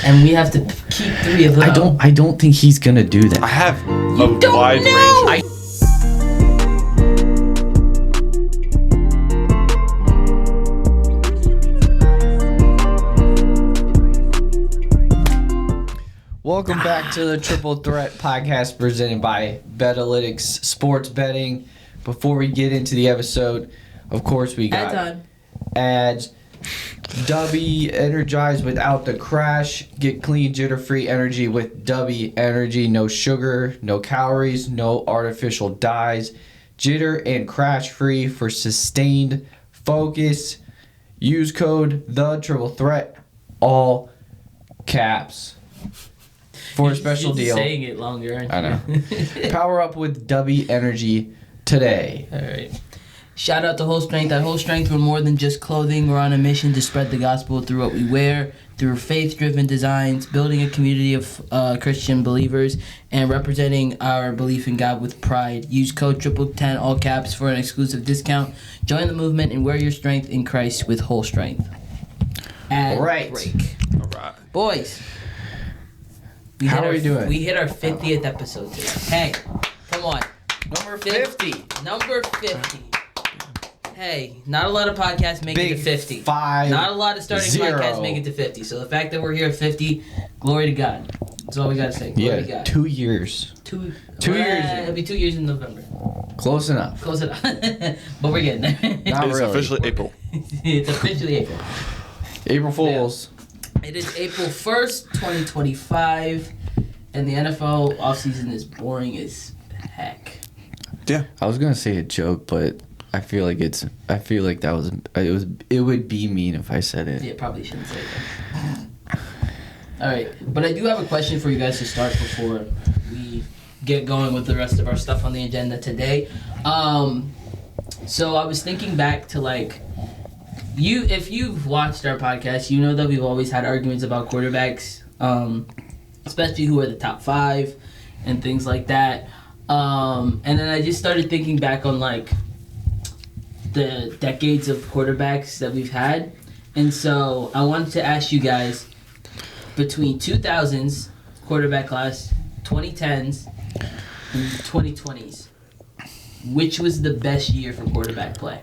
And we have to keep 3 of them. I don't think he's gonna do that. I have You a don't wide know. range. Welcome back to the Triple Threat Podcast presented by Betalytics Sports Betting. Before we get into the episode, of course we got ads. Dubby, energized without the crash. Get clean, jitter-free energy with Dubby Energy. No sugar, no calories, no artificial dyes. Jitter and crash-free for sustained focus. Use code THREAT, all caps, for a special deal. You're saying it longer, aren't you? I know. Power up with Dubby Energy today. All right. Shout out to Whole Strength. At Whole Strength, we're more than just clothing. We're on a mission to spread the gospel through what we wear, through faith-driven designs, building a community of Christian believers, and representing our belief in God with pride. Use code TRIPLE10, all caps, for an exclusive discount. Join the movement and wear your strength in Christ with Whole Strength. All right. Break. All right. Boys. How are we doing? We hit our 50th episode today. Hey, come on. Number 50. Number 50. Hey, not a lot of podcasts make it to 50. 5. Not a lot of starting 0. podcasts make it to 50. So the fact that we're here at 50, glory to God. That's all we got to say. Glory to God. 2 years. 2 years. It'll be 2 years in November. Close enough. Close it up. But we're getting there. Not It's really. officially April. It's officially April. April Fools. It is April 1st, 2025, and the NFL offseason is boring as heck. Yeah. I was gonna say a joke, but I feel like it would be mean if I said it. Yeah, probably shouldn't say that. Alright, but I do have a question for you guys to start before we get going with the rest of our stuff on the agenda today. So I was thinking back to if you've watched our podcast, you know that we've always had arguments about quarterbacks, especially who are the top 5 and things like that. And then I just started thinking back on the decades of quarterbacks that we've had. And so I wanted to ask you guys, between 2000s quarterback class, 2010s, and 2020s, which was the best year for quarterback play?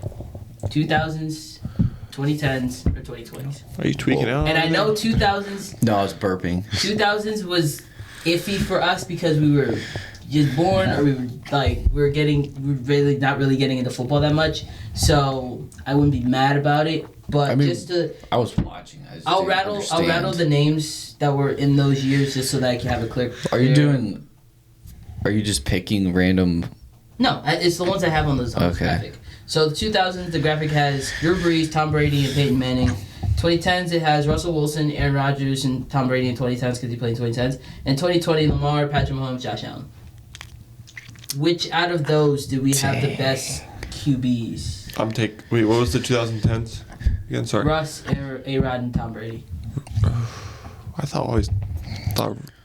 2000s, 2010s, or 2020s? Are you tweaking out? And I know 2000s... No, I was burping. 2000s was iffy for us because we were just born, or we were really not really getting into football that much. So I wouldn't be mad about it. But I was watching. I'll rattle the names that were in those years just so that I can have a clear. Are you just picking random? No, it's the ones I have on this graphic. So the 2000s, the graphic has Drew Brees, Tom Brady, and Peyton Manning. 2010s, it has Russell Wilson, Aaron Rodgers, and Tom Brady in 2010s because he played in 2010s. And 2020, Lamar, Patrick Mahomes, Josh Allen. Which out of those do we have the best QBs? Wait, what was the 2010s? Again, sorry. Russ, A-Rod, and Tom Brady. I thought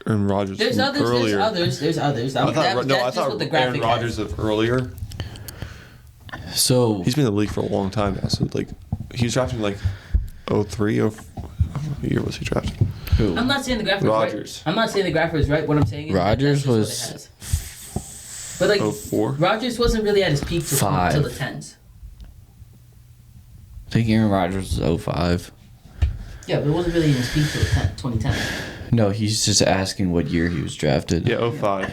Aaron Rodgers There's others. earlier. There's others. I thought Aaron Rodgers of earlier. So He's been in the league for a long time now. So he was drafted in 03, what year was he drafted? who? I'm not saying the graphic Rodgers. is right. I'm not saying the graphic is right. What I'm saying is Rodgers that's was just what it has. But 04? Rodgers wasn't really at his peak till 5. the 10s. I think Aaron Rodgers was 05. Yeah, but it wasn't really in his peak till 2010. No, he's just asking what year he was drafted. Yeah, 05.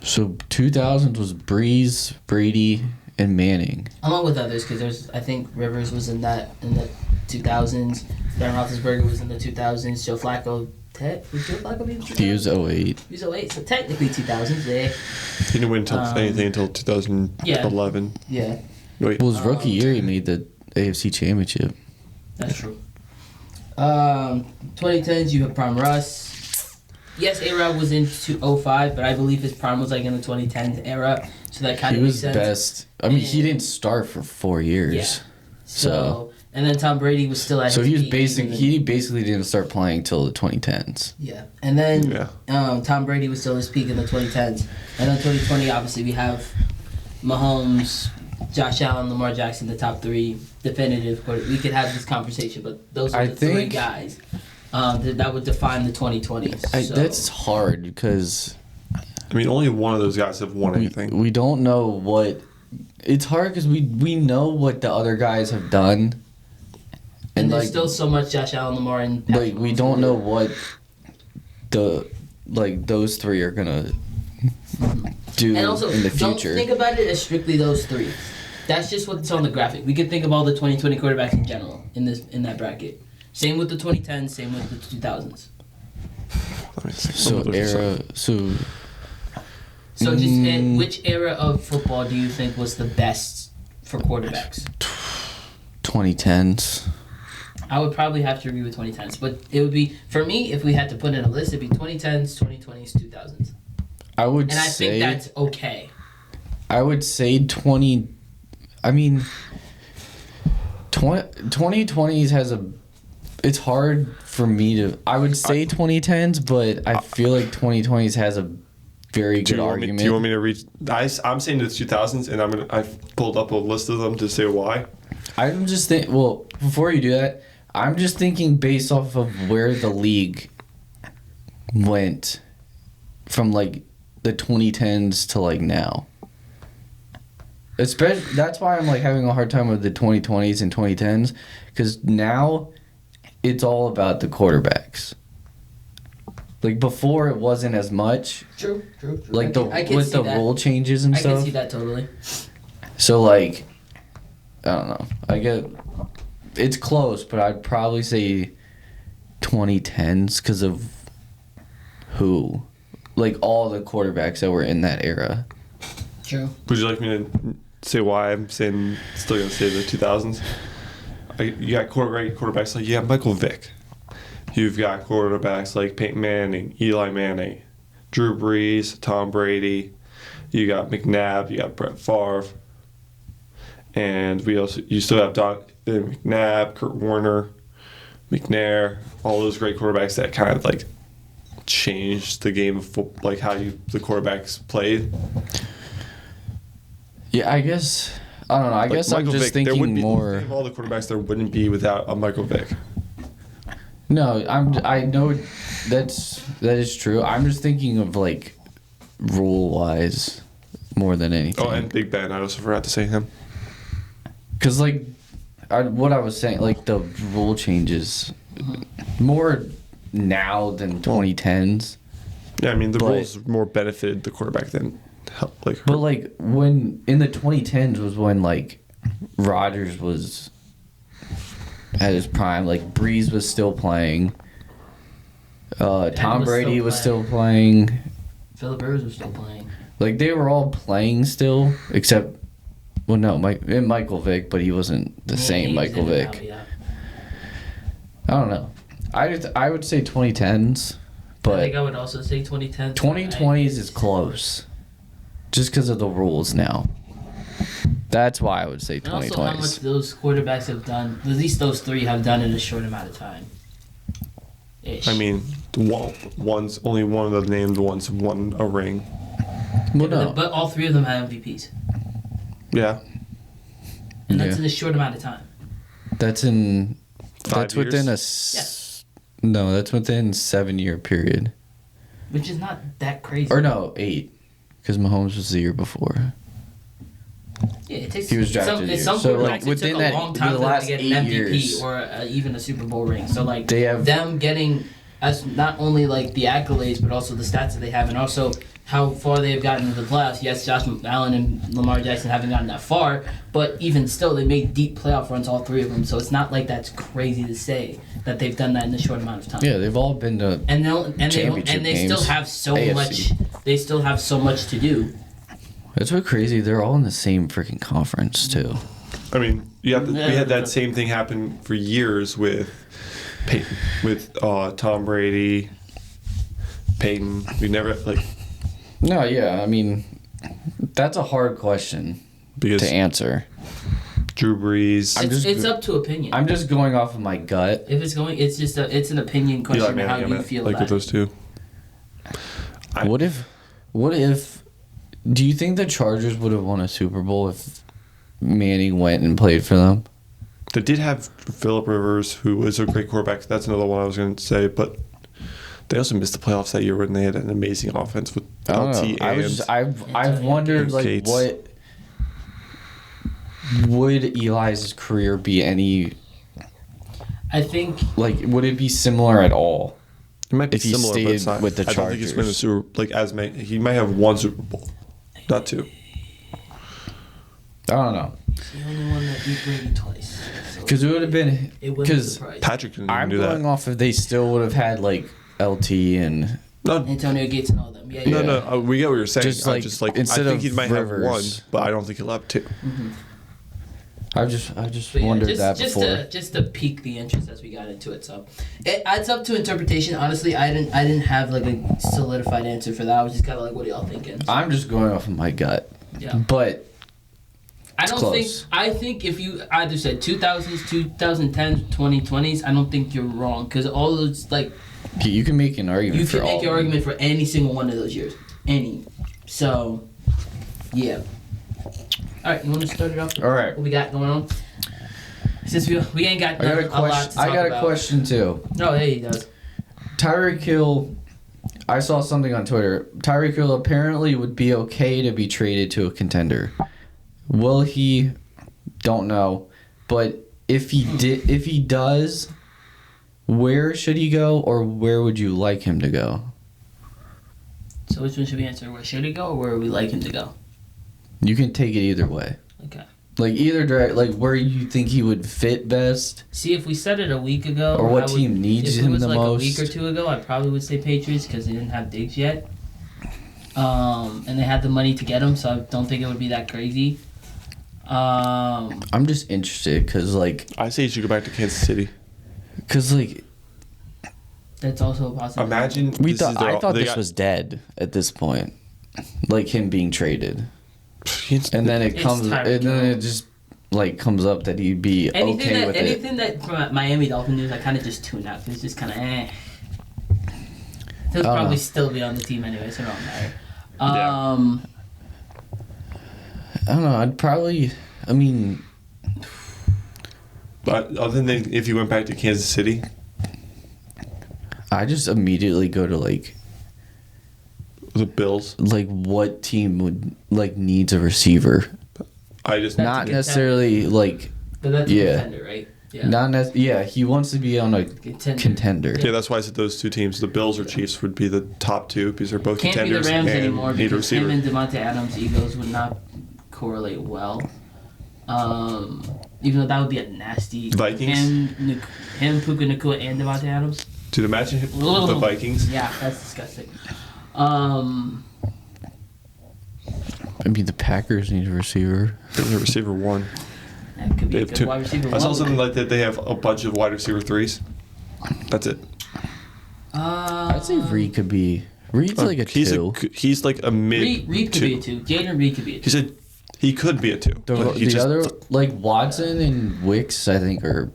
So 2000s was Breeze, Brady, and Manning. Along with others, because I think Rivers was in the 2000s. Ben Roethlisberger was in the 2000s. Joe Flacco. Was Joe Flacco in the 2000s? He was 08. He was 08, so technically 2000s. Yeah. He didn't win anything until 2011. Yeah. Wait. Well, his rookie year, he made the AFC Championship. That's true. 2010s, you have Prime Russ. Yes, A-Rod was in 05, but I believe his prime was in the 2010s era, so that kind of makes sense. He was best. I mean, he didn't start for 4 years. Yeah. So and then Tom Brady was still at his he was peak. he basically didn't start playing till the 2010s. Yeah. And then Tom Brady was still at his peak in the 2010s. And then 2020, obviously, we have Mahomes, Josh Allen, Lamar Jackson, the top three definitive. But we could have this conversation, but those are the three guys that would define the 2020s. So. That's hard because I mean, only one of those guys have won anything. We don't know what. It's hard because we know what the other guys have done. And there's still so much Josh Allen, Lamar, and Patrick we don't know what those three are gonna do and also, in the future. Don't think about it as strictly those three. That's just what's on the graphic. We could think of all the 2020 quarterbacks in general in that bracket. Same with the 2010s. Same with the 2000s. So just which era of football do you think was the best for quarterbacks? 2010s. I would probably have to agree with 2010s, but it would be, for me, if we had to put in a list, it'd be 2010s, 2020s, 2000s. I think that's okay. I would say 2020s has it's hard for me to, I would say 2010s, but I feel like 2020s has a very good argument. Do you want me to read? I'm saying the 2000s, and I've pulled up a list of them to say why. I'm just before you do that, I'm just thinking based off of where the league went from like the 2010s to like now. Especially, that's why I'm like having a hard time with the 2020s and 2010s, because now it's all about the quarterbacks. Like before, it wasn't as much. True. Like with the rule changes and stuff. I can see that totally. So like, I don't know. I get it's close, but I'd probably say 2010s because of who, like all the quarterbacks that were in that era. True. Would you like me to say why I'm still going to say the 2000s? You got quarterbacks like Michael Vick. You've got quarterbacks like Peyton Manning, Eli Manning, Drew Brees, Tom Brady. You got McNabb. You got Brett Favre. And you still have McNabb, Kurt Warner, McNair, all those great quarterbacks that kind of like changed the game of football, like how the quarterbacks played. Yeah, I guess I don't know. I guess I'm just thinking more. Of all the quarterbacks, there wouldn't be without a Michael Vick. No, I know that is true. I'm just thinking of like rule wise more than anything. Oh, and Big Ben. I also forgot to say him. Because, like, what I was saying, like, the rule changes more now than 2010s. Yeah, I mean, the rules more benefited the quarterback than helped. Like, but, like, when in the 2010s was when, like, Rodgers was at his prime. Like, Breeze was still playing. Tom Brady was still playing. Phillip Rivers was still playing. Like, they were all playing still, except... Well, no, Michael Vick, but he wasn't the same Michael Vick. Yeah. I don't know. I would say 2010s, but I think I would also say 2010s. 2020s is close, just because of the rules now. That's why I would say 2020s. And also how much those quarterbacks have done, at least those three have done in a short amount of time. I mean, only one of the named ones won a ring. Well, no. But all three of them had MVPs. Yeah. And that's in a short amount of time. That's in... 5 that's years? within a... Yes. No, that's within 7-year period. Which is not that crazy. Or no, 8. Because Mahomes was the year before. Yeah, it takes... He was drafted some so, like, it took a long time the for them last to get an MVP years, or even a Super Bowl ring. So, like, they have, them getting... as not only, like, the accolades, but also the stats that they have, and also... how far they've gotten into the playoffs. Yes, Josh Allen and Lamar Jackson haven't gotten that far, but even still, they made deep playoff runs, all three of them. So it's not like that's crazy to say that they've done that in a short amount of time. Yeah, they've all been to championship they games, still have so AFC. much. They still have so much to do. That's what crazy. They're all in the same freaking conference too. I mean, we had that same thing happen for years with Peyton, with Tom Brady, Peyton. We never like. No, yeah, I mean, that's a hard question to answer. Drew Brees. It's up to opinion. I'm just going off of my gut. If it's going, it's just it's an opinion question of how you feel like about with those two. What if? Do you think the Chargers would have won a Super Bowl if Manning went and played for them. They did have Phillip Rivers, who was a great quarterback. That's another one I was going to say, but they also missed the playoffs that year when they had an amazing offense with LT and I've wondered like Gates. what would Eli's career be any? I think like would it be similar at all? It might be if he similar, stayed but it's not, with the I don't think he's been a Chargers. Super like as many. He might have one Super Bowl, not two. I don't know. the only one that beat Brady twice. Because it would have been It wouldn't because surprise me. Patrick didn't I'm even do going that. off if they still would have had like LT and No, Antonio Gates and all them. Yeah, yeah. no. We get what you're saying. Just I like- just like instead I think of he might have one, Rivers. but I don't think he'll have two. I just But yeah, wondered that before. just to pique the interest as we got into it. So it's up to interpretation. Honestly, I didn't have like a solidified answer for that. I was just kind of like, what are y'all thinking? I'm just going off of my gut. Yeah. But I don't close. think. I think if you either said 2000s, 2010s, 2020s, I don't think you're wrong because all those like you can make an argument you for can all. make your argument for any single one of those years, any. So, yeah. All right, you want to start it off? All right. What we got going on? Since we ain't got, I got a a lot question. to talk I got about. a question too. Oh, hey, he does. Tyreek Hill. I saw something on Twitter. Tyreek Hill apparently would be okay to be traded to a contender. Will he? Don't know. But if he does, where should he go, or where would you like him to go? So which one should we answer? Where should he go, or where would we like him to go? You can take it either way. Okay. Like either direct, like where you think he would fit best. See, if we said it a week ago, Or what I would- team needs if him it was the like most. a week or two ago, I probably would say Patriots because they didn't have Diggs yet. And they had the money to get him, so I don't think it would be that crazy. I'm just interested because I say you should go back to Kansas City. That's also a possibility. Imagine we this thought is their- I thought they this got- was dead at this point, like him being traded, It's- and then it It's comes, Tyreek and then Hill. it just like comes up that he'd be okay with it. Anything that from Miami Dolphin news, I kind of just tune out. It's just kind of He'll probably still be on the team anyway, so it don't matter. I don't know. I'd probably. I mean, But other than if you went back to Kansas City, I just immediately go to like the Bills. what team would like needs a receiver, I just That's not a good necessarily like But that's a Yeah. contender, right? Yeah. yeah. He wants to be on a Contender. contender. yeah. That's why I said those two teams, the Bills or Chiefs, would be the top two because they're both Can't be the contenders Rams and anymore need a because him receiver. and Devontae Adams' egos would not correlate well. Even though that would be a nasty Vikings? him, Puka Nacua, and Devontae Adams. Dude, imagine Ugh. the Vikings. Yeah, that's disgusting. I mean, the Packers need a receiver. There's a receiver one. That could be They a have good two. wide receiver. I saw one. something like that. They have a bunch of wide receiver threes. That's it. I'd say Reed could be. Reed's like a two. He's like a mid. Reed could be a two. Jaden Reed could be a two. He said he could be a two. but he The just- other, like Watson and Wicks, I think are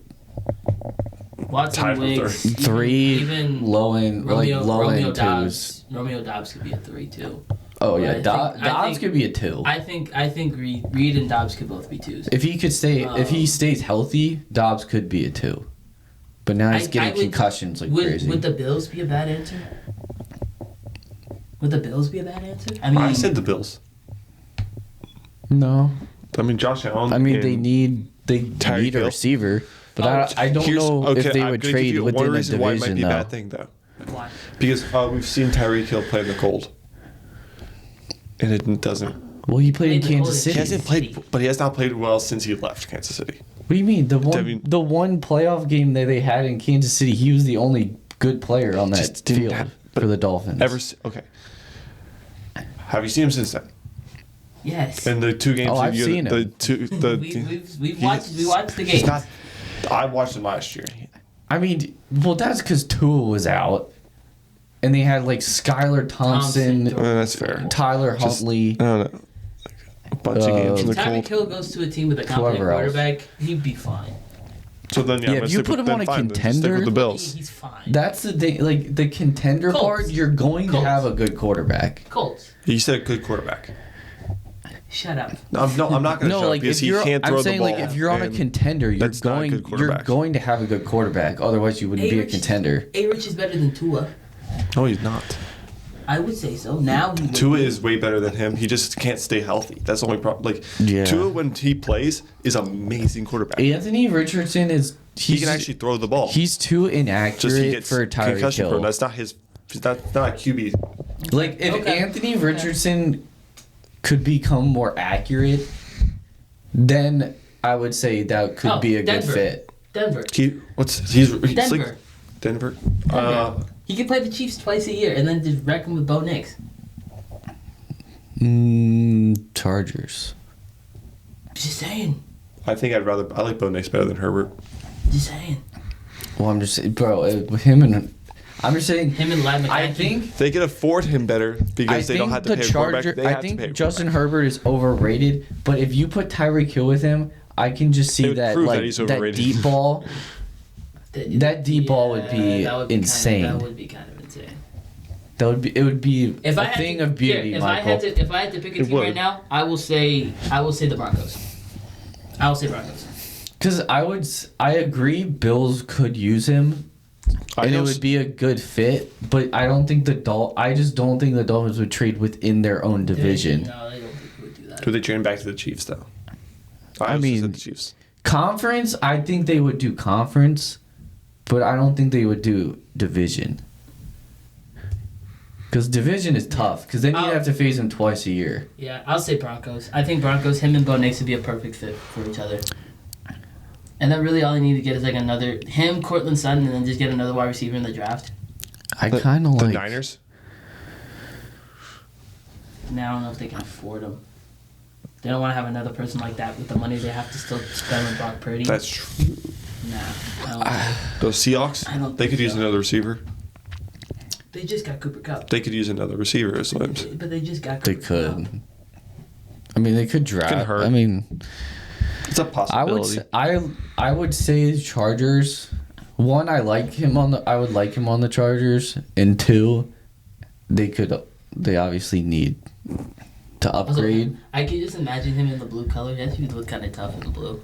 Watson, tied for Wiggs, third. three even low end, Romeo, like low Romeo end twos. Dobbs. Romeo Dobbs could be a 3 too. Oh But yeah, I think- Dobbs I think- could be a two. I think Reed and Dobbs could both be 2s. If he could stay, if he stays healthy, Dobbs could be a two. But now he's getting concussions like crazy. Would the Bills be a bad answer? Would the Bills be a bad answer? I mean, I said the Bills. No, I mean Josh Allen. I mean they and need Tyreek a Hill. receiver, but I don't Here's- know okay, if they I'm would gonna give trade you within one the reason why it might division be a though. bad thing though, why? because we've seen Tyreek Hill play in the cold, and it doesn't. Well, he played in Played the Kansas cold. He City. hasn't played, but he has not played well since he left Kansas City. What do you mean? The one playoff game that they had in Kansas City, he was the only good player on that Just didn't field have- for the Dolphins. Okay. Have you seen him since then? Yes. In the two games, Oh, I've seen the him. two, We've watched the game. He's not. I watched him last year. I mean, well, that's because Tua was out, and they had like Skylar Thompson, That's fair. Tyler Just- Huntley. I don't know. A bunch of games in If the Tyreek cold. Hill goes to a team with a competent Whoever else. quarterback, he'd be fine. So then, Yeah, if you put him on a contender- stick with the Bills. He's fine. That's the thing. Like the contender Colts. part, you're going Colts. to have a good quarterback. Colts. You said good quarterback. Shut up. No, I'm not going to shut up because he can't throw the ball. If you're on a contender, you're going to have a good quarterback. Otherwise, you wouldn't be a contender. A-Rich is better than Tua. No, he's not. I would say so. Now Tua is way better than him. He just can't stay healthy. That's the only problem. Tua, when he plays, is an amazing quarterback. Anthony Richardson he can actually throw the ball. He's too inaccurate for TYREEK Hill. That's not his. That's not a QB. If Anthony Richardson could become more accurate, then I would say that could be a good fit. Denver. Denver. Denver. He could play the Chiefs twice a year and then just wreck them with Bo Nix. Chargers. Just saying. I think I like Bo Nix better than Herbert. Just saying. Well, I'm just saying, bro. I'm just saying. Him and Lad McCankey. I think they can afford him better because they don't have to pay a quarterback. I think Justin Herbert is overrated, but if you put Tyreek Hill with him, I can just see that deep ball. That deep ball would be insane. That would be kind of insane. It would be a thing of beauty, Michael. If I had to pick a team right now, I will say the Broncos. I will say Broncos. Because I agree, Bills could use him, and it would be a good fit. But I don't think I just don't think the Dolphins would trade within their own division. No, they don't think they would do that. Could they trade him back to the Chiefs though? I mean, the Chiefs. Conference. I think they would do conference. But I don't think they would do division. Because division is tough. Because then you'd have to face them twice a year. Yeah, I'll say Broncos. I think Broncos, him and Bo Nix would be a perfect fit for each other. And then really all you need to get is him, Cortland Sutton, and then just get another wide receiver in the draft. I kind of like... The Niners? Now I don't know if they can afford him. They don't want to have another person like that with the money they have to still spend on Brock Purdy. That's true. Nah. Those Seahawks, they could use another receiver. They just got Cooper Kupp. They could use another receiver, is what I'm saying. But they just got Cooper Kupp. They could. I mean, they could draft. Can hurt. I mean, it's a possibility. I would say Chargers. One, I would like him on the Chargers, and two, they obviously need to upgrade. Also, I can just imagine him in the blue color. He would look kind of tough in the blue.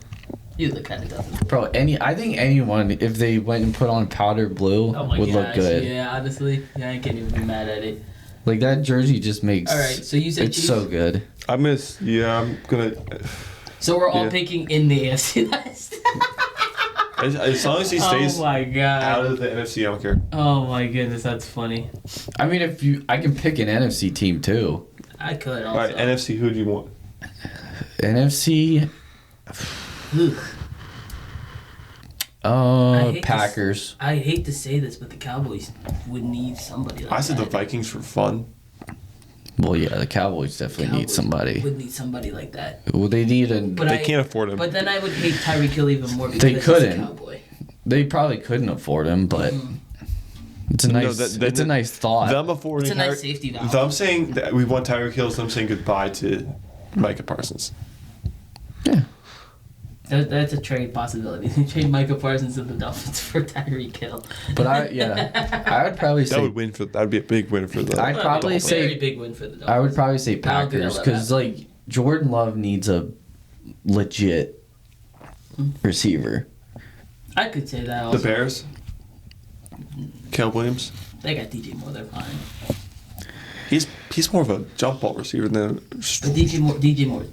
He would look kind of tough. Bro, I think anyone, if they went and put on powder blue, would look good. Yeah, honestly. Yeah, I can't even be mad at it. Like, that jersey just makes... All right, so you said it's Chiefs? So good. I'm gonna... So we're all picking in the AFC West. As long as he stays out of the NFC, I don't care. Oh my goodness, that's funny. I mean, I can pick an NFC team, too. I could also. All right, NFC, who do you want? NFC... Packers. I hate to say this, but the Cowboys would need somebody like that. I said the Vikings for fun. Well, yeah, the Cowboys definitely need somebody. Would need somebody like that. Well, they need they can't afford him. But then I would hate Tyreek Hill even more because they couldn't. He's a Cowboy. They probably couldn't afford him, but it's a nice. It's a nice thought. It's a nice safety valve. I'm saying that we want Tyreek Hill, so I'm saying goodbye to Micah Parsons. Yeah. That's a trade possibility. They trade Micah Parsons to the Dolphins for Tyreek Hill. But I would probably say that would be a big win for the. I'd probably say very big win for the Dolphins. I would probably say Packers because Jordan Love needs a legit receiver. I could say that also. The Bears. Caleb Williams. They got DJ Moore. They're fine. He's more of a jump ball receiver than. But DJ Moore.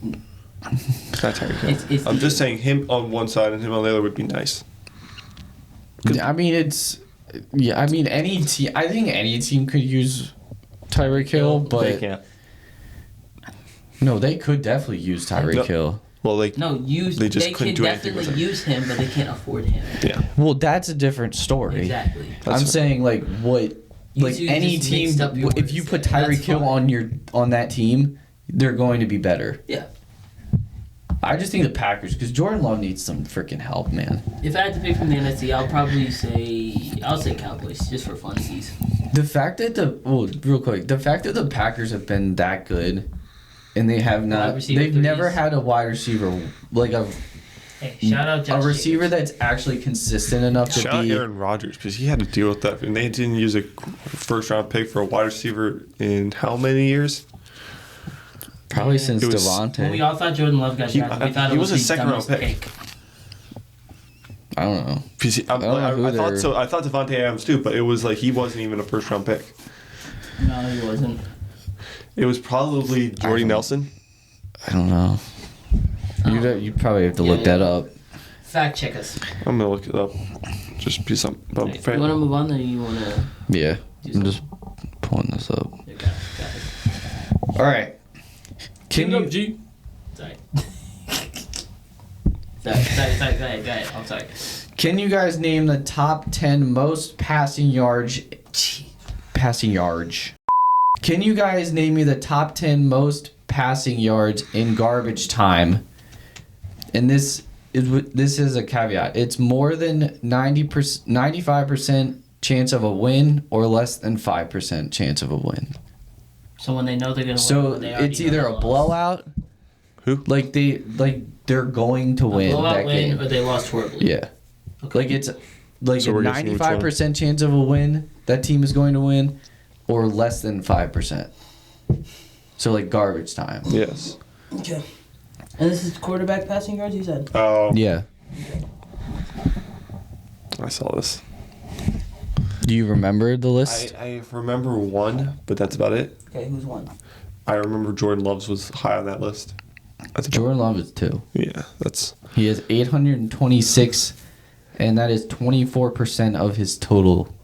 Not Tyreek Hill. I'm just saying him on one side and him on the other would be nice. I mean, any team. I think any team could use Tyreek Hill, but they can't. No, they could definitely use Tyreek Hill. Well, they can definitely use him, but they can't afford him. Yeah. Well, that's a different story. Exactly. I'm saying any team. If you put Tyreek Hill on that team, they're going to be better. Yeah. I just think the Packers, because Jordan Love needs some freaking help, man. If I had to pick from the NFC, I'll say Cowboys, just for funsies. The fact that the Packers have been that good, and they have they've never had a wide receiver shout out Josh a receiver that's actually consistent enough to be. Shout out Aaron Rodgers, because he had to deal with that, and they didn't use a first round pick for a wide receiver in how many years? Probably since It was- Devontae. When we all thought Jordan Love got drafted, we thought he it was was a the second-round dumbest pick. I don't know. I thought so. I thought Devontae Adams too, but it was like he wasn't even a first round pick. No, he wasn't. It was probably Jordy Nelson. I don't know. You'd probably have to look that up. Fact check us. I'm gonna look it up. Just be some. You want to move on, or you want to? Yeah. I'm just pulling this up. Okay, got it. All right. Can you? G. Sorry. Sorry. Go ahead. I'm sorry. Can you guys name the top 10 most passing yards? Can you guys name me the top 10 most passing yards in garbage time? And this is a caveat. It's more than 95% chance of a win or less than 5% chance of a win. So when they know they're gonna So win, it's either a blowout. Who? Like they're going to win blowout that win, game. or they lost horribly. Yeah. Okay. Like it's like So a we're guessing which 95% chance of a win, that team is going to win, or less than 5%. So like garbage time. Yes. Okay. And this is quarterback passing yards, you said? Oh. Yeah. I saw this. Do you remember the list? I remember one, but that's about it. Okay, who's one? I remember Jordan Love's was high on that list. That's about, Jordan Love is 2. yeah, that's. He has 826, and that is 24% of his total.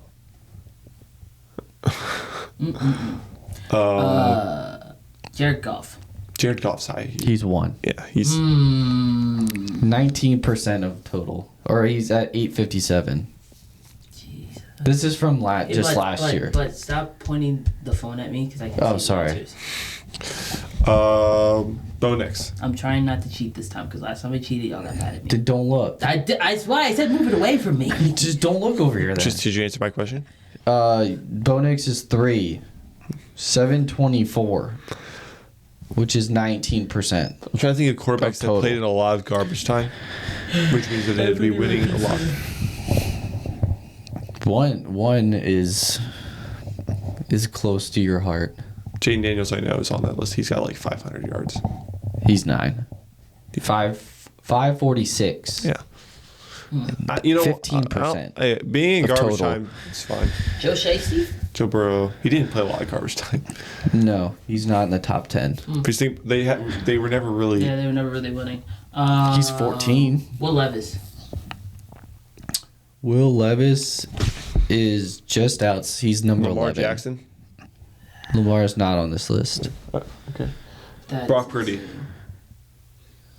Jared Goff. Jared Goff's high. He's 1. Yeah, he's. 19% of total. Or he's at 857. Jeez. This is from last year. But stop pointing the phone at me because I can Oh, see sorry. the answers. Bo Nix. I'm trying not to cheat this time because last time I cheated, y'all got mad at me. Don't look. That's why I said move it away from me. Just don't look over here then. Just did you answer my question? Bo Nix is 3. 724. Which is 19%. I'm trying to think of quarterbacks that played in a lot of garbage time, which means that they'd be winning a lot. One is close to your heart. Jaden Daniels, I know, is on that list. He's got like 500 yards. He's 9. 546. Yeah. You know, 15%. Being in of garbage total. time, it's fine. Joe Shasty? Joe Burrow, he didn't play a lot of garbage time. No, he's not in the top 10. Because they were never really. Yeah, they were never really winning. He's 14. Will Levis. Will Levis is just out. He's number Lamar 11. Jackson. Lamar is not on this list. Okay. Brock Purdy.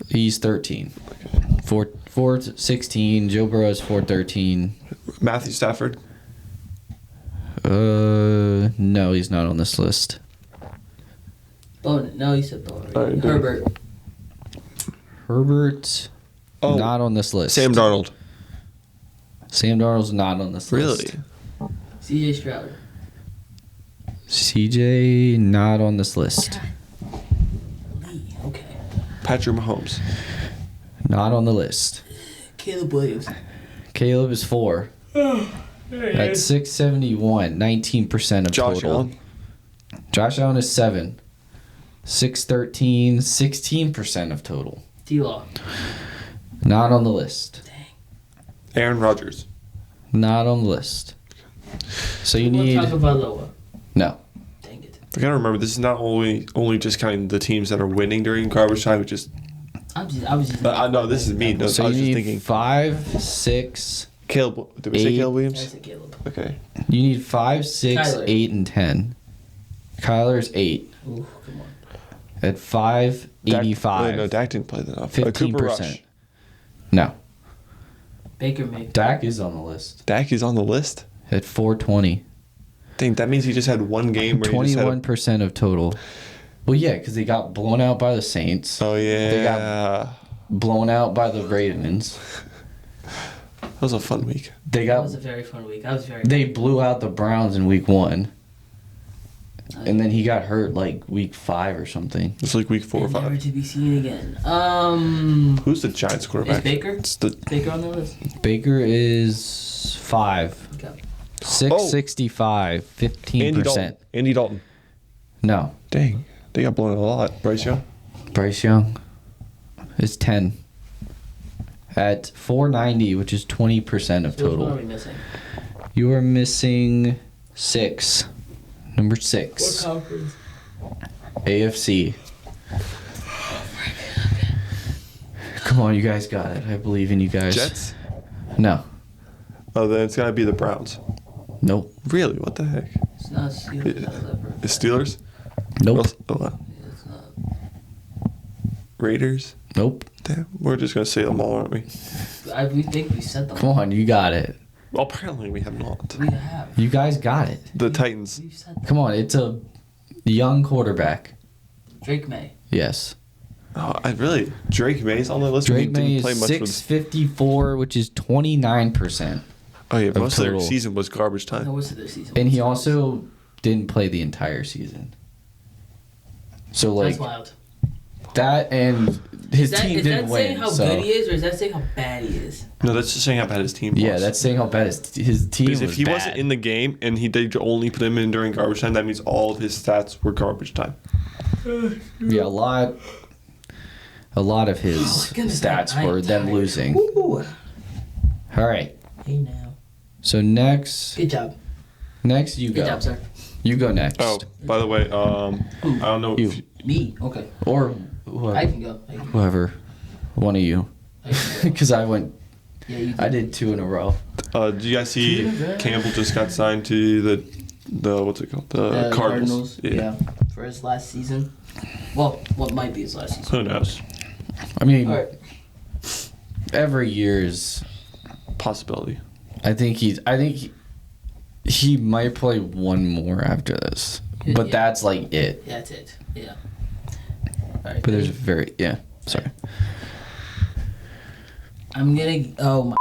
He's 13. 416. Joe Burrow is 413. Matthew Stafford. No, he's not on this list. No, you said Bo. Right, Herbert, not on this list. Sam Darnold. Sam Darnold's not on this list. Really? CJ Stroud. CJ, not on this list. Lee. Okay. Patrick Mahomes. Not on the list. Caleb Williams. Caleb is 4. At 671, 19% of Josh total. Allen. Josh Allen is 7. 613, 16% of total. D-Law. Not on the list. Dang. Aaron Rodgers. Not on the list. So you need... Tagovailoa. No. Dang it. I gotta remember, this is not only just counting the teams that are winning during garbage time, which is. I was just. No, this is me. No, So I was you just need thinking. 5, 6... Caleb. Did we say 8. Caleb I Williams? said Caleb. Okay. You need 5, 6, Kyler. 8, and 10. Kyler's 8 Ooh, come on. at 585. No, Dak didn't play that enough. 15%. Cooper Rush. No. Baker Mayfield. Dak is on the list Dak is on the list? at 420. Dang, that means he just had one game where he just had 21% of total. Well, yeah, because they got blown out by the Saints. Oh, yeah. They got blown out by the Ravens. That was a fun week. That was a very fun week. They blew out the Browns in week 1. And then he got hurt like week 5 or something. It's like week 4 or 5. Never to be seen again. Who's the Giants quarterback? Is Baker? It's the Baker on the list? Baker is 5. Okay. 665, 15%. Andy Dalton. No. Dang. They got blown a lot. Bryce Young. Bryce Young is 10 at 490, which is 20% of What are total. we missing? You are missing 6. Number 6. What conference? AFC. Come on, you guys got it. I believe in you guys. Jets. No. Oh, then it's gotta be the Browns. Nope. Really? What the heck? It's not Steelers. The Steelers. Nope. It's not. Raiders. Nope. Damn, we're just gonna say them all, aren't we? We think we said them. Come on, you got it. Well, apparently we have not. We have. You guys got it. The Titans. We've said them. Come on, it's a young quarterback. Drake May. Yes. Oh, Drake May's on the list. Drake He didn't May play is much with- 654, which is 29%. Oh yeah, most of their total. season was garbage No, time. what's their season? And he also didn't play the entire season. So like That's wild. that, and his team Is didn't that win. saying how so good he is, or is that saying how bad he is? No, that's just saying how bad his team was. yeah, that's saying how bad his team Because was. if he bad. wasn't in the game and they only put him in during garbage time, that means all of his stats were garbage time. Yeah, a lot of his goodness, stats I'm were them tired. losing. Woo. All right. Hey now. So next Good job. you Good go. job, sir. You go next. Oh, by the way, I don't know You. if Me. Okay. Or I can go. whoever. One of you. I can go. Because I went. Yeah, you I did 2 in a row. did you guys see Campbell just got signed to the what's it called? The Cardinals. Yeah. For his last season. Well, what might be his last season. Who knows? I mean, All right. every year's. Possibility. I think he might play one more after this, but Yeah. that's like it. That's it. Yeah. All right. But there's sorry. I'm gonna. Oh my.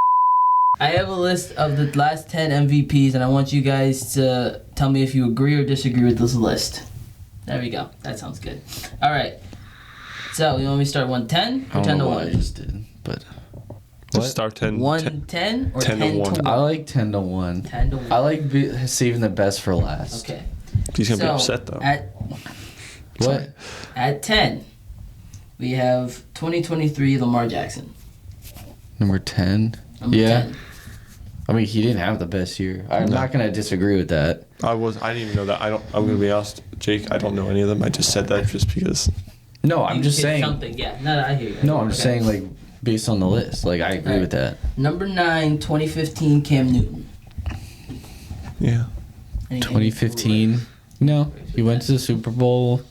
I have a list of the last 10 MVPs, and I want you guys to tell me if you agree or disagree with this list. There we go. That sounds good. All right. So, you want me to start 110 I or don't 10 know to what I 1? just did, but Just start 10. 110 or 10 10 to to 1. 1? I like 10 to 1. 10 to 1. I like saving the best for last. Okay. He's gonna be So, upset though. What? At 10, we have 2023 Lamar Jackson. Number 10. Number Yeah. 10. I mean, he didn't have the best year. I'm not gonna disagree with that. I didn't even know that. I'm gonna be honest, Jake. I don't know any of them. I just said that just because. No, I'm You just hit saying. Something. Yeah. No, I hear you. No, I'm just Okay. saying like based on the list. Like I agree Alright. with that. Number 9, 2015 Cam Newton. Yeah. Any- 2015. No, he went to the Super Bowl.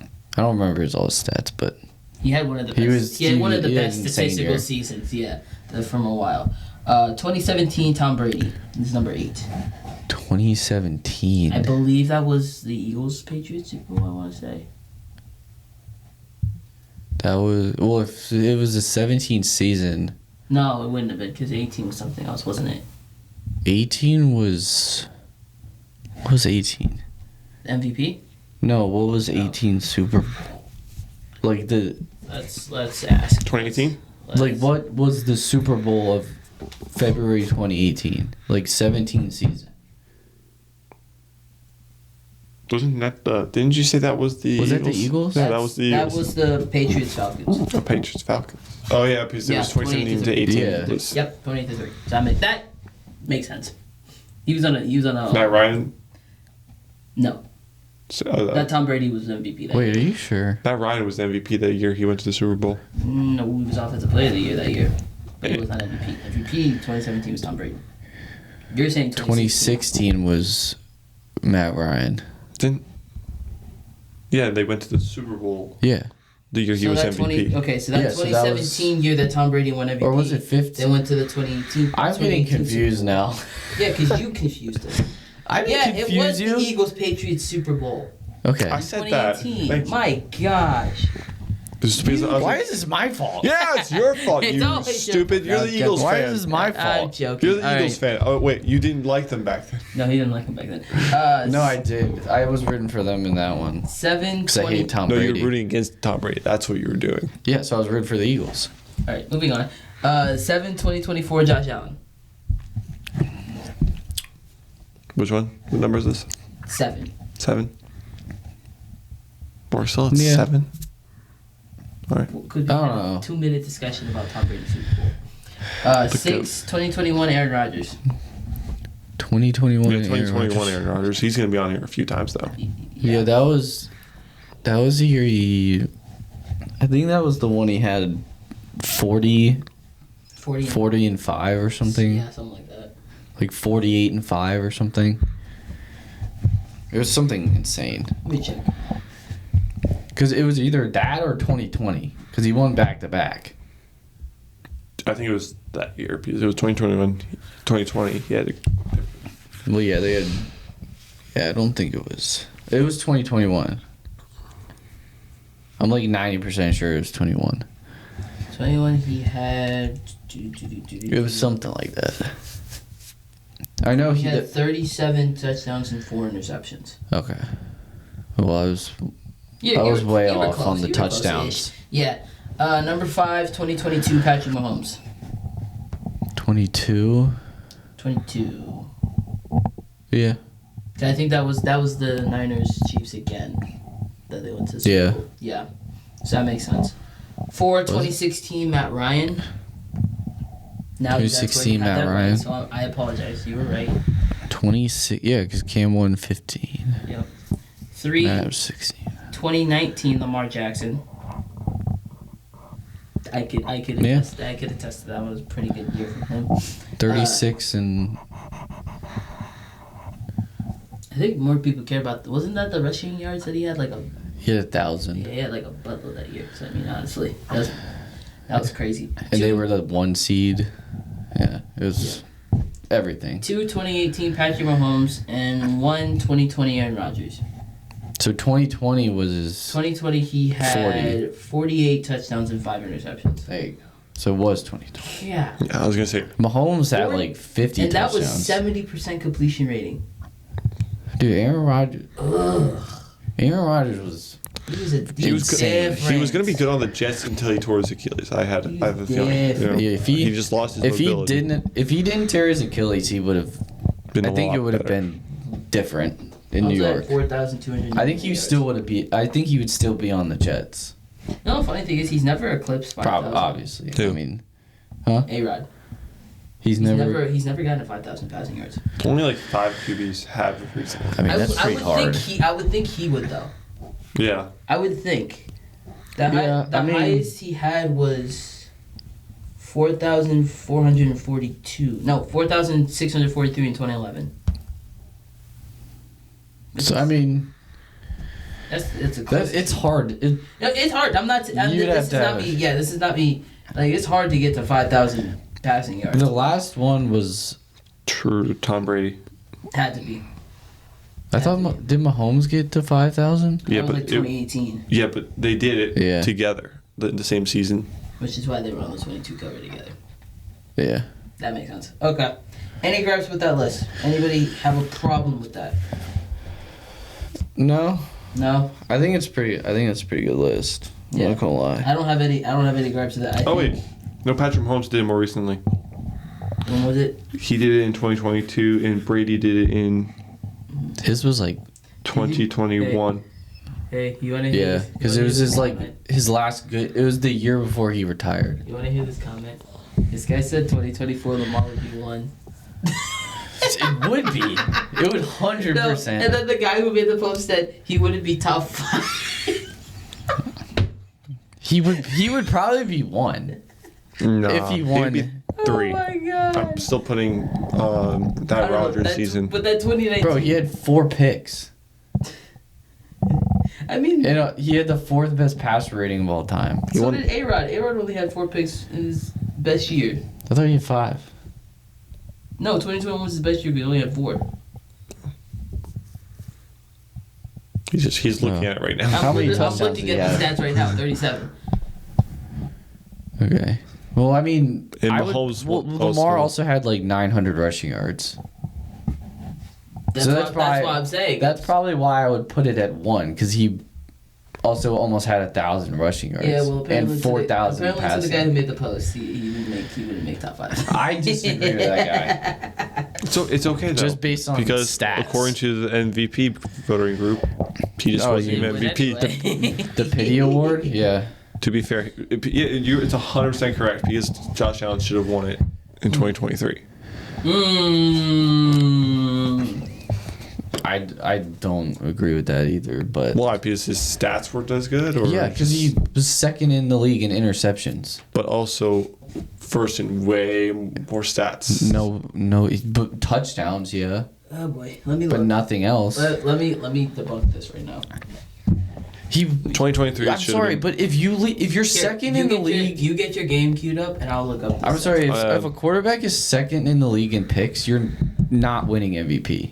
I don't remember all his stats, but He had one of the best. He had one of the had best an insane statistical year. seasons. Yeah, from a while. 2017 Tom Brady. This is number 8. 2017. I believe that was the Eagles Patriots Super Bowl. I want to say. That was if it was the 17 season. No, it wouldn't have been because 18 was something else, wasn't it? 18 was. What was 18? MVP. No, what was 18 Super Bowl? Like the Let's ask. 2018. like what was the Super Bowl of February 2018? Like 17 season. Wasn't that the? Didn't you say that was the? Was that the Eagles? Yeah, that was the. That Eagles. was the Patriots Falcons. The Patriots Falcons. Oh yeah, because it was 2017 to 18. Yeah. It was Yep, 2023. So that makes sense. He was on a. Matt Ryan. No, So, that Tom Brady was the MVP. That Wait, year. are you sure? Matt Ryan was the MVP that year he went to the Super Bowl. No, he was offensive player of the year that year. But he Yeah. was not MVP. MVP 2017 was Tom Brady. You're saying 2016 was Matt Ryan. Didn't. Yeah, they went to the Super Bowl Yeah. the year he So was that MVP. so that Yeah, so that 2017 year that Tom Brady won MVP. Or was it They 15? went to the 2018. I'm getting 2018 confused Super Bowl. now. Yeah, because you confused us. I didn't Yeah, it was confuse you. the Eagles Patriots Super Bowl. Okay. I said that. 2018. Thank you. My gosh. This is because I was Why like, is this my fault? yeah, it's your fault, It's you always stupid. You're your the fault. Eagles Why fan. is this my I'm fault? joking. You're the All Eagles right. fan. Oh wait, you didn't like them back then. No, he didn't like him back then. No, I did. I was rooting for them in that one. 7 Because I hate Tom No, Brady. you were rooting against Tom Brady. That's what you were doing. Yeah, so I was rooting for the Eagles. All right, moving on. 7 2024 Josh Allen. Which one? What number is this? 7. 7. We're still at 7. All right. Could be a 2-minute discussion about Tom Brady's Super Bowl. 6, 2021 Aaron Rodgers. 2021 Aaron Rodgers. He's going to be on here a few times, though. Yeah, that was the year I think that was the one he had 40 and 5 or something. Yeah, something like that. Like 48 and 5 or something. It was something insane. Let me check. Because it was either that or 2020. Because he won back-to-back. I think it was that year because it was 2021, 2020. He had. Well, yeah, they had. Yeah, I don't think it was. It was 2021. I'm like 90% sure it was 21. 21, he had. It was something like that. I know he had 37 touchdowns and 4 interceptions. Okay. Well, I was way off on the touchdowns. Yeah. Number 5, 2022, Patrick Mahomes. 22. Yeah. I think that was the Niners Chiefs again that they went to. Super Bowl. Yeah. So that makes sense. 4, 2016, Matt Ryan. Now 2016, Matt Ryan. Right, so I apologize. You were right. 26. Yeah, because Cam won 15. Yep. 3. Matt was 16. 2019, Lamar Jackson. I could attest to that. It was a pretty good year for him. 36 and. I think more people care about. Wasn't that the rushing yards that he had? He had 1,000. Yeah, he had like a buttload that year. So I mean, honestly, that was crazy. And they were the 1 seed. Yeah, it was everything. 2, 2018, Patrick Mahomes, and 1, 2020, Aaron Rodgers. So 2020 was his. 2020, he had 48 touchdowns and 5 interceptions. There you go. So it was 2020. Yeah. I was gonna say Mahomes had like 50 and touchdowns. And that was 70% completion rating. Dude, Aaron Rodgers. Aaron Rodgers was. He was a he was going to be good on the Jets until he tore his Achilles. I have a feeling. Yeah, if he just lost his mobility. If he didn't tear his Achilles, he would have. I think it would have been different in New York. 4,200. I think he still would have be. I think he would still be on the Jets. No, funny thing is he's never eclipsed 5,000. Obviously. Who? I mean, huh? A-Rod. He's never gotten to 5,000 passing yards. Only like 5 QBs have recently. I mean, that's pretty hard. I would think he would though. Yeah. I would think. The highest he had was 4,442. No, 4,643 in 2011. So I mean, it's hard. It's hard. This is not me. Like it's hard to get to 5,000 passing yards. The last one was true. Tom Brady had to be. I thought did Mahomes get to 5,000? Yeah, but like 2018. Yeah, but they did it together the same season. Which is why they were on the 22 cover together. Yeah. That makes sense. Okay. Any gripes with that list? Anybody have a problem with that? No. No. I think it's a pretty good list. I'm not gonna lie. I don't have any gripes with that. Wait. No, Patrick Mahomes did it more recently. When was it? He did it in 2022, and Brady did it in. His was like 2021. Hey, you wanna hear? Yeah, because it was his last good. It was the year before he retired. You wanna hear this comment? This guy said 2024 Lamar would be 1. It would be. It would 100%. No, and then the guy who made the post said he wouldn't be top 5. He would probably be 1. No, if he won. He'd be 3. Oh my god! I'm still putting that Rodgers season. But that 2019. Bro, he had 4 picks. I mean, he had the 4th best passer rating of all time. So did A-Rod. A-Rod only had 4 picks in his best year. I thought he had 5. No, 2021 was his best year, but he only had 4. He's looking at it right now. How many touchdowns? I'm looking at the stats right now. 37. Okay. Well, I mean, Lamar also had like 900 rushing yards. That's what I'm saying. That's probably why I would put it at 1, because he also almost had 1,000 rushing yards. Yeah, well, and 4,000 passing. Apparently, to the guy who made the post, he wouldn't make top 5. I disagree with that guy. So it's okay though, just based on because stats. According to the MVP voting group, He just wasn't even MVP. Anyway. The pity award? Yeah. To be fair, it's 100% correct because Josh Allen should have won it in 2023. I don't agree with that either, but Why? Because his stats weren't as good? Or yeah, because he was second in the league in interceptions. But also first in way more stats. No, but touchdowns, yeah. Oh boy, let me. But look. nothing else. Let me debunk this right now. 2023. I'm sorry, but if you're second in the league, you get your game queued up, and I'll look up. I'm sorry. If a quarterback is second in the league in picks, you're not winning MVP.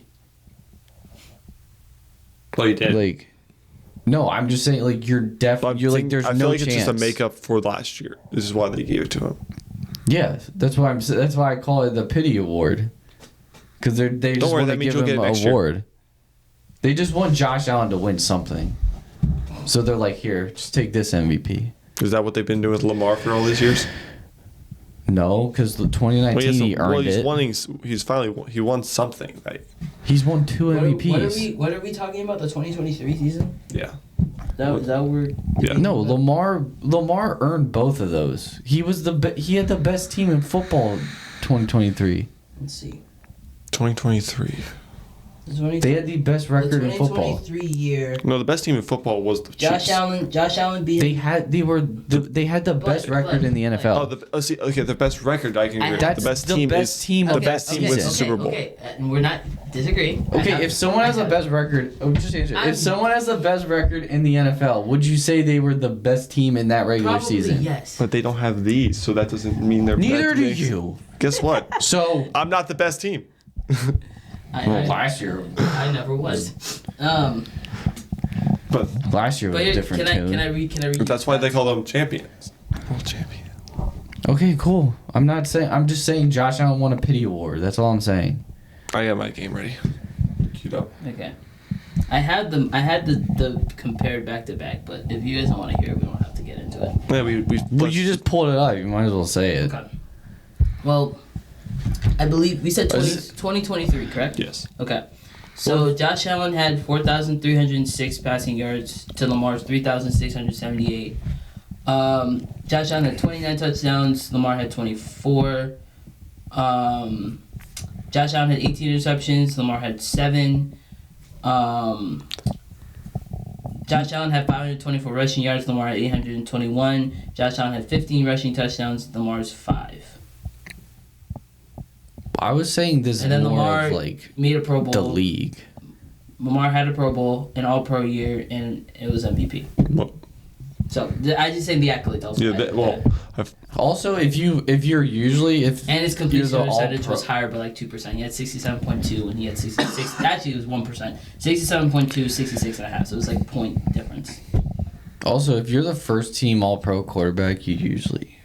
Well, you did. Like, no, I'm just saying. Like, you're definitely. You're like, there's I feel no like chance. it's just a makeup for last year. This is why they gave it to him. Yeah, that's why That's why I call it the pity award. Because they just want to give him an award. They just want Josh Allen to win something. So they're like, here, just take this MVP. Is that what they've been doing with Lamar for all these years? No, because 2019 he earned it. He won something, right? He's won 2 MVPs. What are we talking about? The 2023 season? Yeah. Is that what we're? Yeah. No, Lamar earned both of those. He had the best team in football 2023. Let's see. 2023. They had the best record in football. 2023 year. No, the best team in football was the Chiefs. Josh Allen beat. They had the best record in the NFL. The best record I can agree. That's the best the team best is team the of best that team wins the season. Super Bowl. Okay, and we're not disagreeing. Okay, if someone has the best record, just answer. If someone has the best record in the NFL, would you say they were the best team in that regular Probably season? Yes. But they don't have these, so that doesn't mean they're. Neither do you. Guess what? So I'm not the best team. last year. I never was. But Last year was a different tune. Can I read? that's why they call them champions. World champion. Okay, cool. I'm just saying Josh Allen won a pity award. That's all I'm saying. I got my game ready. Queued up. Okay. I had the compared back to back, but if you guys don't want to hear it, we don't have to get into it. Yeah, Well, you just pulled it up. You might as well say it. Okay. Well, I believe we said 2023, correct? Yes. Okay. So Josh Allen had 4,306 passing yards to Lamar's 3,678. Josh Allen had 29 touchdowns. Lamar had 24. Josh Allen had 18 interceptions. Lamar had 7. Josh Allen had 524 rushing yards. Lamar had 821. Josh Allen had 15 rushing touchdowns. Lamar's 5. I was saying this And then more Lamar of like made a Pro Bowl. the league. Lamar had a Pro Bowl, an All-Pro year, and it was MVP. Well, So I just say the accolades. Also Also, if you're usually and his completion you're the percentage All-Pro. was higher by like 2%. He had 67.2 and he had 66. Actually, it was 1%. 67.2, 66.5. So it was like a point difference. Also, if you're the first team All-Pro quarterback, you usually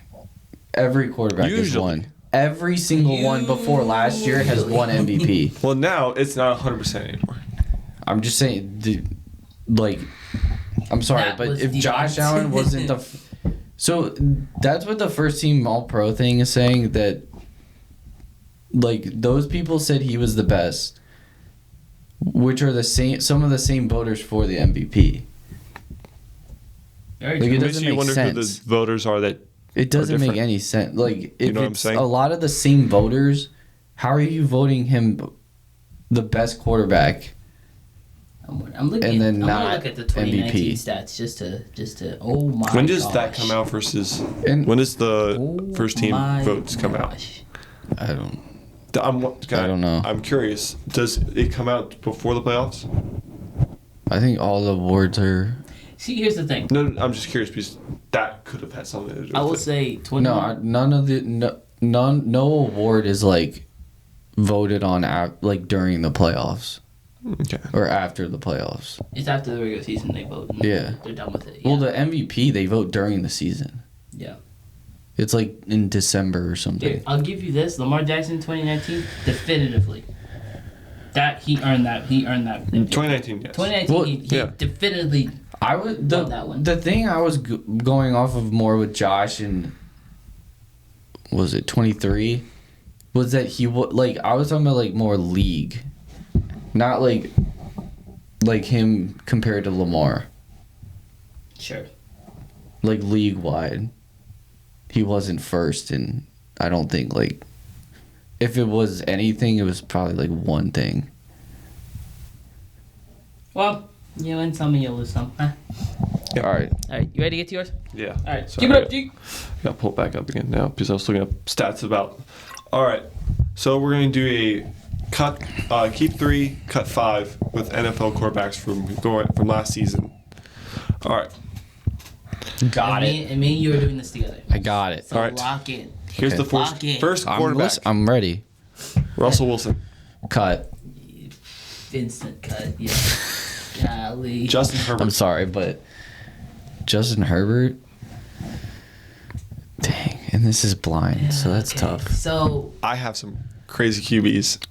every quarterback has won. Every single one before last year has won MVP. well, now it's not 100% anymore. I'm just saying, I'm sorry, That but was if debunked. Josh Allen wasn't so that's what the first team All-Pro thing is saying, that like those people said he was the best, which are some of the same voters for the MVP. Very Like, true. it Makes doesn't you make wonder sense. who the voters are that. It doesn't make different. any sense. Like, if know what I'm it's saying? a lot of the same voters, how are you voting him the best quarterback? I'm looking. And then I'm gonna not look at the 2019 MVP. stats just to. Oh my. When does that gosh. come out versus? And When does the Oh first team my votes come out? gosh. I don't. I don't know. I'm curious. Does it come out before the playoffs? I think all the awards are. See, here's the thing. No, I'm just curious because that could have had something to do with I will it. say 20. No award is like voted on during the playoffs Okay. or after the playoffs. It's after the regular season they vote. And Yeah. They're done with it. Well, yeah. the MVP they vote during the season. Yeah. It's like in December or something. Here, I'll give you this. Lamar Jackson 2019, definitively. That he earned that. He earned that. 2019, yes. 2019, Well, he yeah. definitively. I was Love that one. the thing I was going off of more with Josh and was it 23 was that he I was talking about like more league, not like like him compared to Lamar. Sure. Like league wide, he wasn't first, and I don't think like if it was anything, it was probably like one thing. Well, you win some and you lose some. Huh? All right. All right, you ready to get to yours? Yeah. All right, So keep it up, G. Got to pull it back up again now because I was looking up stats about. All right. So we're going to do a keep 3, cut 5 with NFL quarterbacks from last season. All right. Got it. And me and you are doing this together. I got it. So All right. lock in. Here's Okay. the first I'm, quarterback. I'm ready. Russell Wilson. Cut. Instant cut, yeah. Golly. Justin Herbert. I'm sorry, but Justin Herbert. Dang, and this is blind, so that's Okay, tough. So, I have some crazy QBs.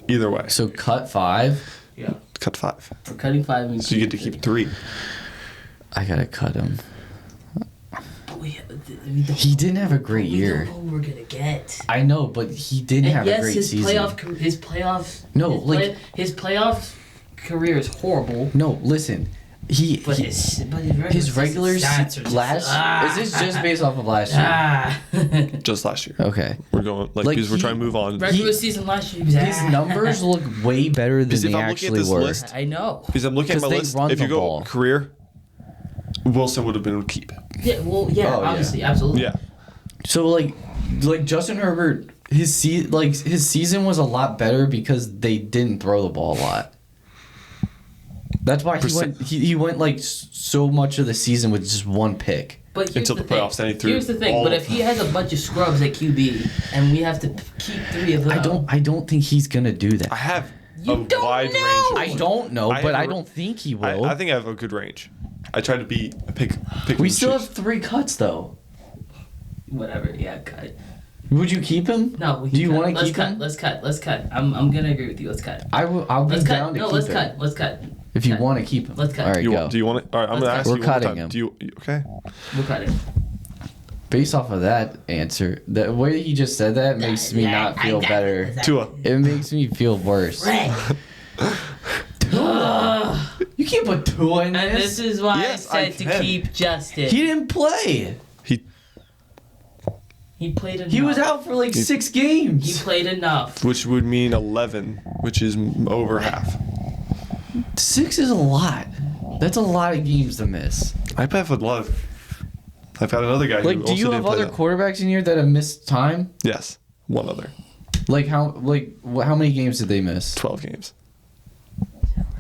Either way. So cut 5. yeah. Cut 5. We're cutting 5 and So you get to keep 3. I gotta cut him. He He didn't have a great We year. don't know who we're gonna get. I know, but he didn't And have yes, a great his season. playoffs. No, his like- his playoff career is horrible. No, listen. But his regular stats are just, last. Is this just based off of last year? Just last year. Okay. We're going Like, because we're he- trying to move on. Regular season last year, he was His numbers look way better than Because if they I'm looking at actually this were. list- I know. Because I'm looking at my Because they list. run If you the go ball. career, Wilson would have been a keep. Yeah, well, yeah, Oh, yeah. obviously, absolutely. Yeah. So like Justin Herbert, his season was a lot better because they didn't throw the ball a lot. That's why he went like so much of the season with just one pick. But here's Until the the playoffs, then he thing. threw Here's the thing. all But of if he has a bunch of scrubs at QB and we have to keep 3 of them, I don't think he's gonna do that. I have You a don't wide know! range. I don't know, I but have I a- don't think he will. I think I have a good range. I try to pick. We and still choose. have 3 cuts though. whatever. Yeah, cut. Would you keep him? No, we Do you cut. want to Let's keep cut. him? Let's cut. Let's cut. I'm gonna agree with you. Let's cut. I'll be Let's down cut. to No, keep let's him. cut. Let's cut. If you Cut. want to keep him. Let's cut. All right, go. Do you want it? All right, I'm Let's gonna cut. ask We're you one more cutting time. him. Do you okay? We'll cut it. Based off of that answer, the way he just said that makes me not feel better. Tua. It makes me feel worse. You can't put Tua in And this this. is why Yes, I I said to can. keep Justin. He didn't play. He played enough. He was out for like 6 He games. played enough. Which would mean 11, which is over half. 6 is a lot. That's a lot of games to miss. I've had a lot of. I've had another guy Like, who do also you didn't have play other that. quarterbacks in here that have missed time? Yes, one other. Like how many games did they miss? 12 games.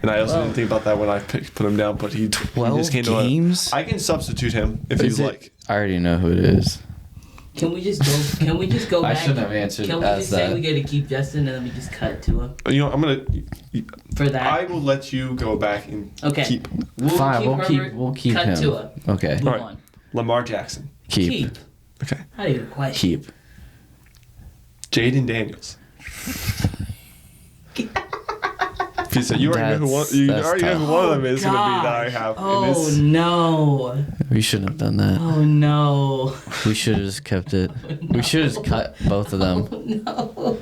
And I also didn't think about that when I put him down, but he 12 just came to games? I can substitute him if Is you it- like. I already know who it is. Can we just go? Can we just go I back? shouldn't have answered Can we as just say that. we gotta keep Justin and then we just cut to him You know, I'm gonna. for that? I will let you go back and Okay. keep Fine, Herbert, we'll keep cut him. Tua. Okay. Move Alright. on. Lamar Jackson. Keep. Okay. Not even a question. Keep. Jaden Daniels. He said, you already know who one. You That's already know who tough. one of them is going to be that I Gosh. have. Oh in this. no! We shouldn't have done that. Oh no! We should have just kept it. We should have just cut both of them. No.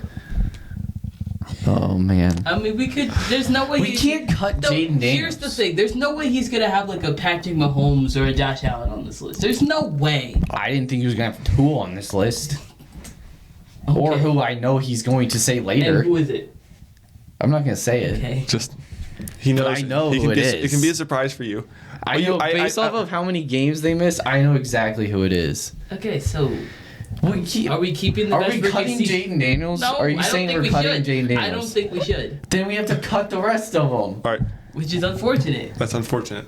Oh man. I mean, we could. There's no way We can't cut No, Jaden Daniels. Here's the thing. There's no way he's gonna have like a Patrick Mahomes or a Josh Allen on this list. There's no way. I didn't think he was gonna have 2 on this list. Or Okay. who I know he's going to say And later. who is it? I'm not gonna say it. Okay. Just. He knows. I know he who can it be, is. It can be a surprise for you. I But you- know based off of how many games they missed, I know exactly who it is. Okay. So, Are we keeping the best rookie cutting season? Jaden Daniels? No, Are you I don't saying think we're we cutting should. Jaden Daniels? I don't think we should, Then we have to cut the rest of them. All right. which is unfortunate. That's unfortunate.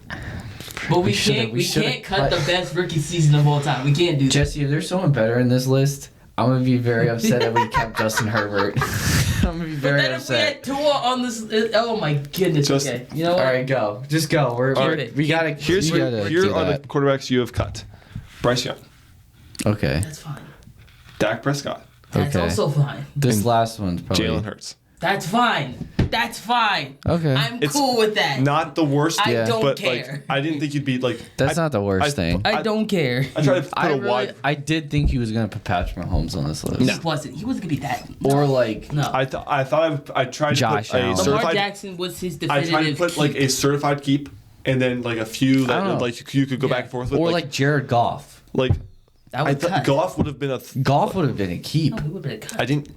But we should've- can't. we We should've can't cut cut- the best rookie season of all time. We can't do that. Jesse, if there's someone better in this list, I'm gonna be very upset that we kept Justin Herbert. I'm gonna be But very then if we had upset. Tua on this, oh my goodness. Just- Okay. You know All what? right, go. Just go. All right. We gotta. Here we gotta are do the that. quarterbacks you have cut. Bryce Young, Okay. That's fine. Dak Prescott, That's Okay. also fine. This And last one's probably. Jalen Hurts. That's fine. That's fine. Okay. I'm It's cool with that. Not the worst. I don't but care. like I didn't think you'd be like. That's not the worst thing. I don't care. I tried to put a wide. I did think he was gonna put Patrick Mahomes on this list. He wasn't. He wasn't gonna be that. No. Or like No. I thought I tried Josh to put a Allen. Lamar certified. Jackson was his I definitive. tried to put like a certified keep, and then like a few I don't know. that like you could go back and forth with. or like Jared Goff. like that I would thought cut. Goff would have been a. Goff would have been a keep. No, he would have been a cut. I didn't.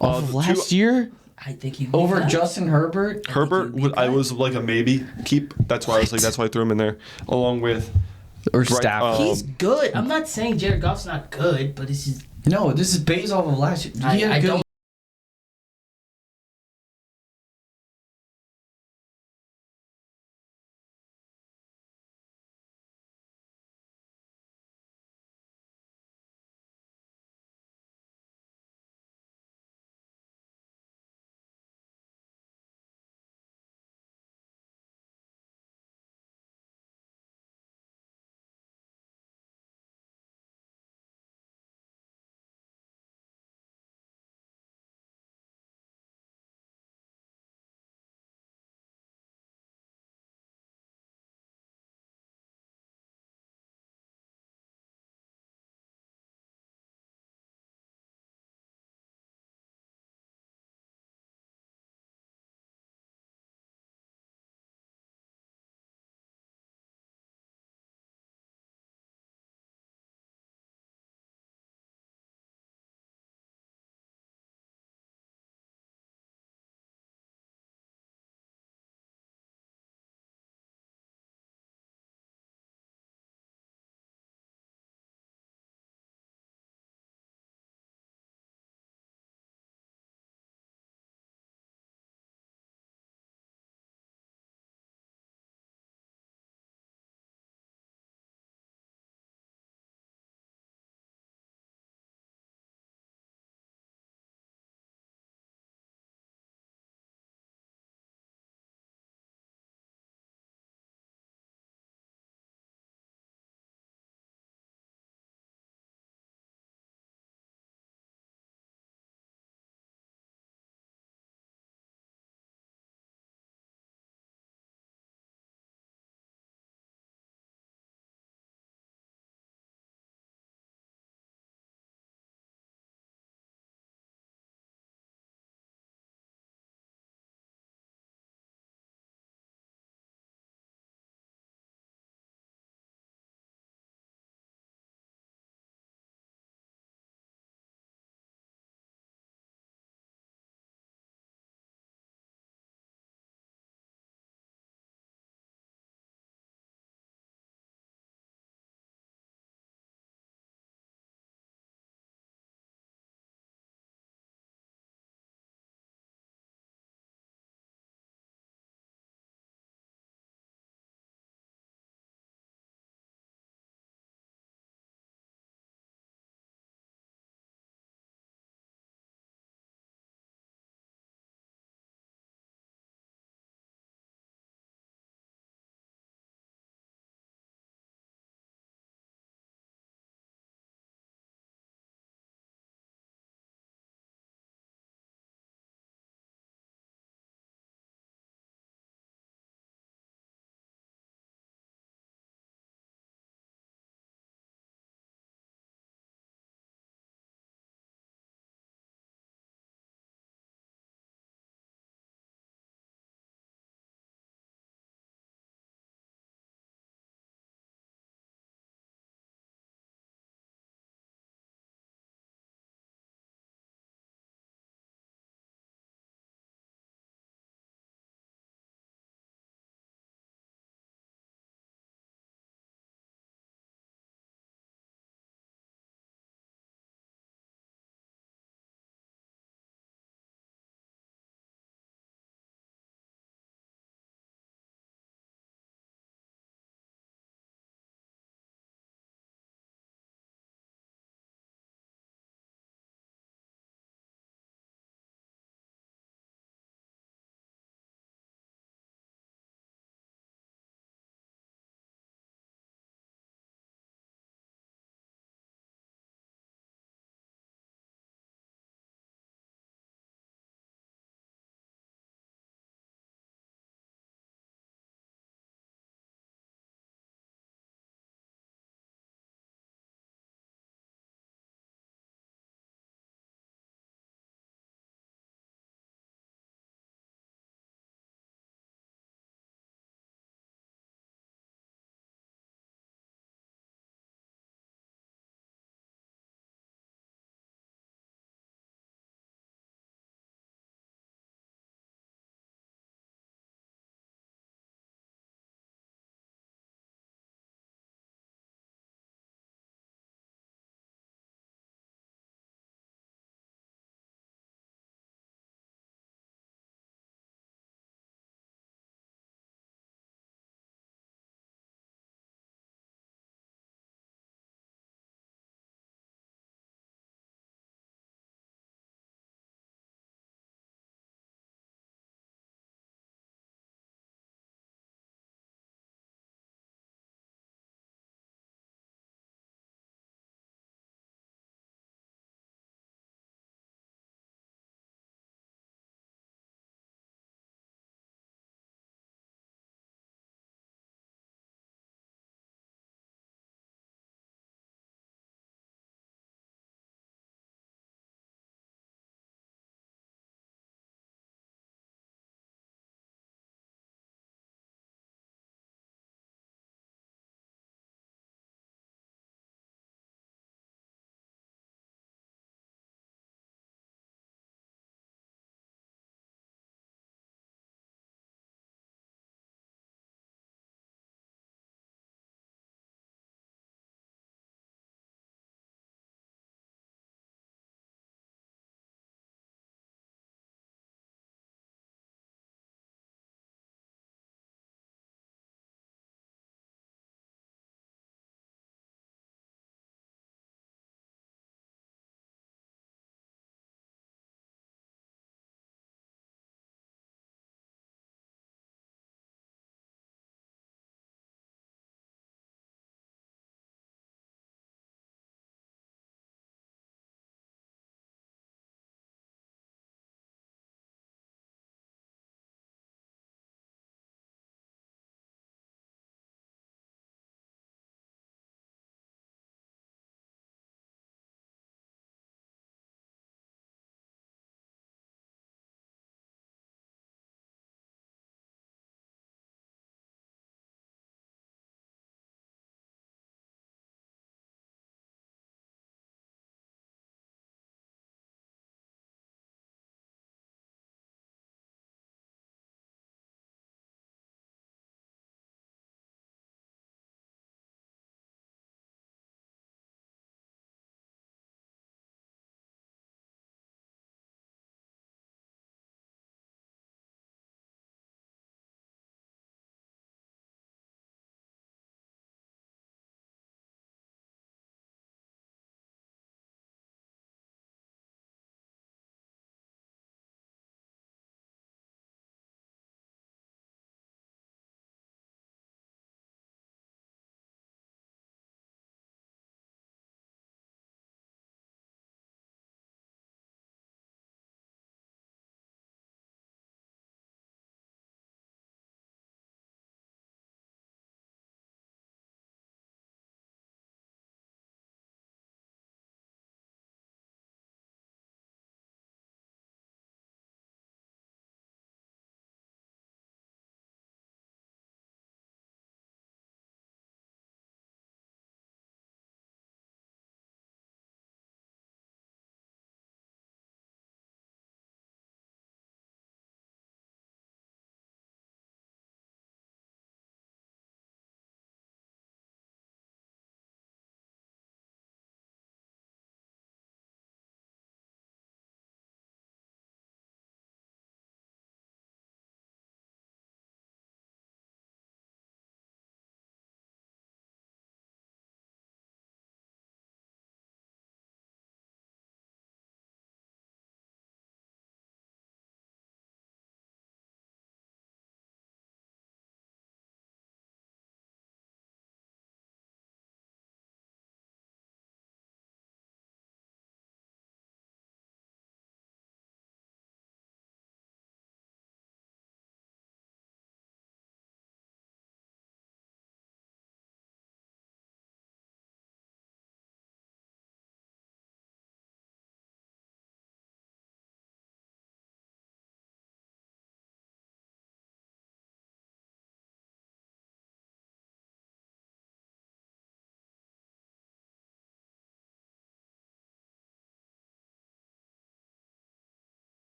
Off of last year I think he would over be cut. Justin Herbert. Herbert, I was like a maybe keep. That's why I was like, that's why I threw him in there, along with. Or Right, Stafford. He's good. I'm not saying Jared Goff's not good, but this is No, this is based off of last year. He had a I good don't